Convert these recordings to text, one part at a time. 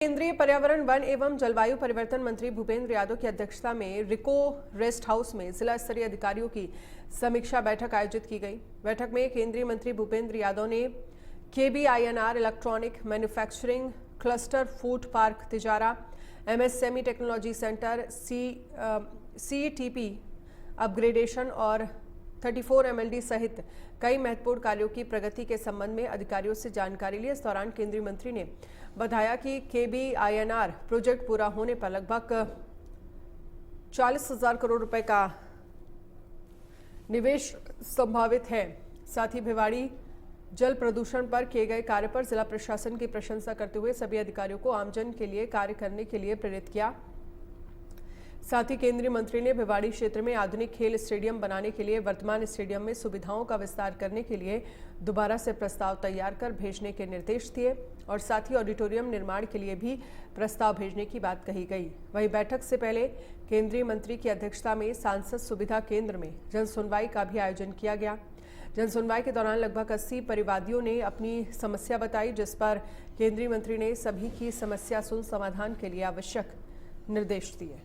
केंद्रीय पर्यावरण वन एवं जलवायु परिवर्तन मंत्री भूपेंद्र यादव की अध्यक्षता में रिको रेस्ट हाउस में जिला स्तरीय अधिकारियों की समीक्षा बैठक आयोजित की गई। बैठक में केंद्रीय मंत्री भूपेंद्र यादव ने KBINR electronic manufacturing cluster, food park Tijara, MSME technology centre, CETP upgradation और 34 MLD सहित कई महत्वपूर्ण कार्यों की प्रगति के संबंध में अधिकारियों से जानकारी ली। इस दौरान केंद्रीय मंत्री ने बताया कि KBINR प्रोजेक्ट पूरा होने पर लगभग 40,000 करोड़ रुपए का निवेश संभावित है। साथ ही भिवाड़ी जल प्रदूषण पर किए गए कार्य पर जिला प्रशासन की प्रशंसा करते हुए सभी अधिकारियों को आमजन के लिए कार्य करने के लिए प्रेरित किया। साथ ही केंद्रीय मंत्री ने भिवाड़ी क्षेत्र में आधुनिक खेल स्टेडियम बनाने के लिए वर्तमान स्टेडियम में सुविधाओं का विस्तार करने के लिए दोबारा से प्रस्ताव तैयार कर भेजने के निर्देश दिए और साथ ही ऑडिटोरियम निर्माण के लिए भी प्रस्ताव भेजने की बात कही गई। वहीं बैठक से पहले केंद्रीय मंत्री की अध्यक्षता में सांसद सुविधा केंद्र में जन सुनवाई का भी आयोजन किया गया। जन सुनवाई के दौरान लगभग 80 परिवादियों ने अपनी समस्या बताई, जिस पर केंद्रीय मंत्री ने सभी की समस्या सुन समाधान के लिए आवश्यक निर्देश दिए।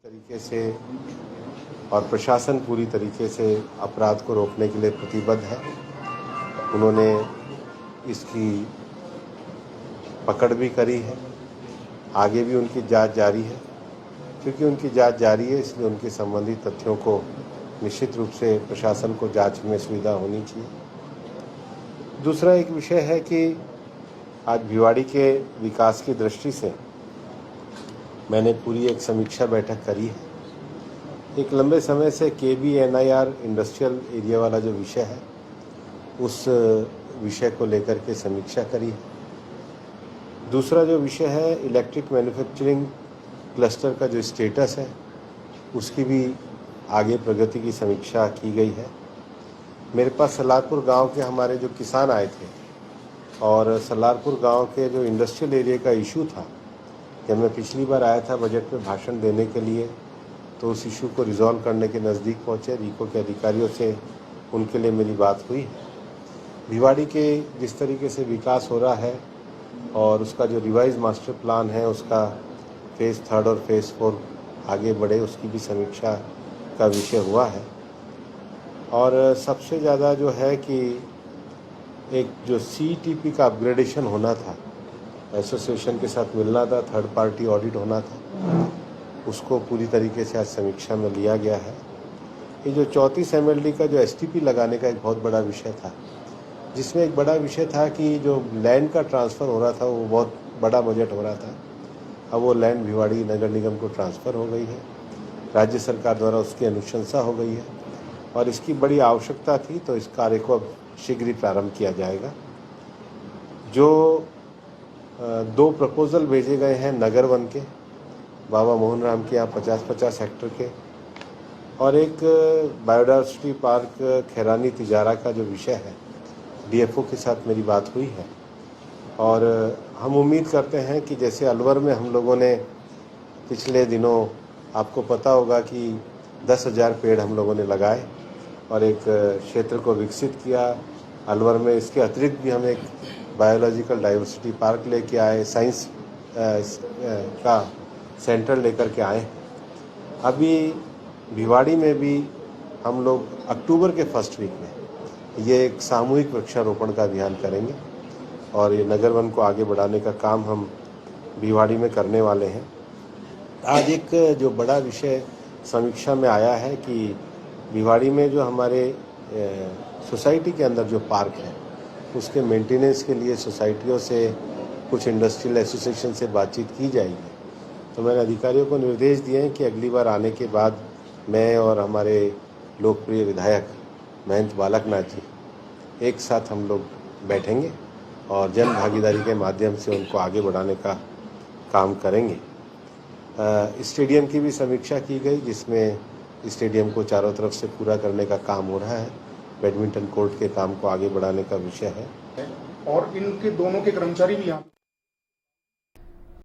तरीके से और प्रशासन पूरी तरीके से अपराध को रोकने के लिए प्रतिबद्ध है। उन्होंने इसकी पकड़ भी करी है, आगे भी उनकी जांच जारी है। क्योंकि उनकी जांच जारी है, इसलिए उनके संबंधित तथ्यों को निश्चित रूप से प्रशासन को जांच में सुविधा होनी चाहिए। दूसरा एक विषय है कि आज भिवाड़ी के विकास की दृष्टि से मैंने पूरी एक समीक्षा बैठक करी है। एक लंबे समय से KBNIR इंडस्ट्रियल एरिया वाला जो विषय है, उस विषय को लेकर के समीक्षा करी है। दूसरा जो विषय है इलेक्ट्रिक मैन्युफैक्चरिंग क्लस्टर का जो स्टेटस है, उसकी भी आगे प्रगति की समीक्षा की गई है। मेरे पास सलारपुर गांव के हमारे जो किसान आए थे और सलारपुर गांव के जो इंडस्ट्रियल एरिया का इशू था, जब मैं पिछली बार आया था बजट में भाषण देने के लिए, तो उस इशू को रिजॉल्व करने के नज़दीक पहुँचे। रिको के अधिकारियों से उनके लिए मेरी बात हुई है। भिवाड़ी के जिस तरीके से विकास हो रहा है और उसका जो रिवाइज मास्टर प्लान है, उसका फेज़ 3 और फेज़ 4 आगे बढ़े, उसकी भी समीक्षा का विषय हुआ है। और सबसे ज़्यादा जो है कि एक जो CETP का अपग्रेडेशन होना था, एसोसिएशन के साथ मिलना था, थर्ड पार्टी ऑडिट होना था, उसको पूरी तरीके से आज समीक्षा में लिया गया है। ये जो 34 MLD का जो STP लगाने का एक बहुत बड़ा विषय था, जिसमें एक बड़ा विषय था कि जो लैंड का ट्रांसफ़र हो रहा था, वो बहुत बड़ा बजट हो रहा था। अब वो लैंड भिवाड़ी नगर निगम को ट्रांसफ़र हो गई है, राज्य सरकार द्वारा उसकी अनुशंसा हो गई है और इसकी बड़ी आवश्यकता थी, तो इस कार्य को अब शीघ्र ही प्रारंभ किया जाएगा। जो 2 प्रपोजल भेजे गए हैं नगर वन के, बाबा मोहन राम के यहाँ 50-50 हेक्टर के, और एक बायोडायवर्सिटी पार्क खैरानी तिजारा का जो विषय है, DFO के साथ मेरी बात हुई है। और हम उम्मीद करते हैं कि जैसे अलवर में हम लोगों ने पिछले दिनों, आपको पता होगा कि 10,000 पेड़ हम लोगों ने लगाए और एक क्षेत्र को विकसित किया। अलवर में इसके अतिरिक्त भी हम एक बायोलॉजिकल डाइवर्सिटी पार्क लेके आए, साइंस का सेंटर लेकर के आए। अभी भिवाड़ी में भी हम लोग अक्टूबर के फर्स्ट वीक में ये एक सामूहिक वृक्षारोपण का अभियान करेंगे और ये नगर वन को आगे बढ़ाने का काम हम भिवाड़ी में करने वाले हैं। आज एक जो बड़ा विषय समीक्षा में आया है कि भिवाड़ी में जो हमारे सोसाइटी के अंदर जो पार्क है, उसके मेंटेनेंस के लिए सोसाइटियों से, कुछ इंडस्ट्रियल एसोसिएशन से बातचीत की जाएगी। तो मैंने अधिकारियों को निर्देश दिए हैं कि अगली बार आने के बाद मैं और हमारे लोकप्रिय विधायक महंत बालकनाथ जी एक साथ हम लोग बैठेंगे और जन भागीदारी के माध्यम से उनको आगे बढ़ाने का काम करेंगे। स्टेडियम की भी समीक्षा की गई, जिसमें स्टेडियम को चारों तरफ से पूरा करने का काम हो रहा है। बैडमिंटन कोर्ट के काम को आगे बढ़ाने का विषय है और इनके दोनों के कर्मचारी भी यहाँ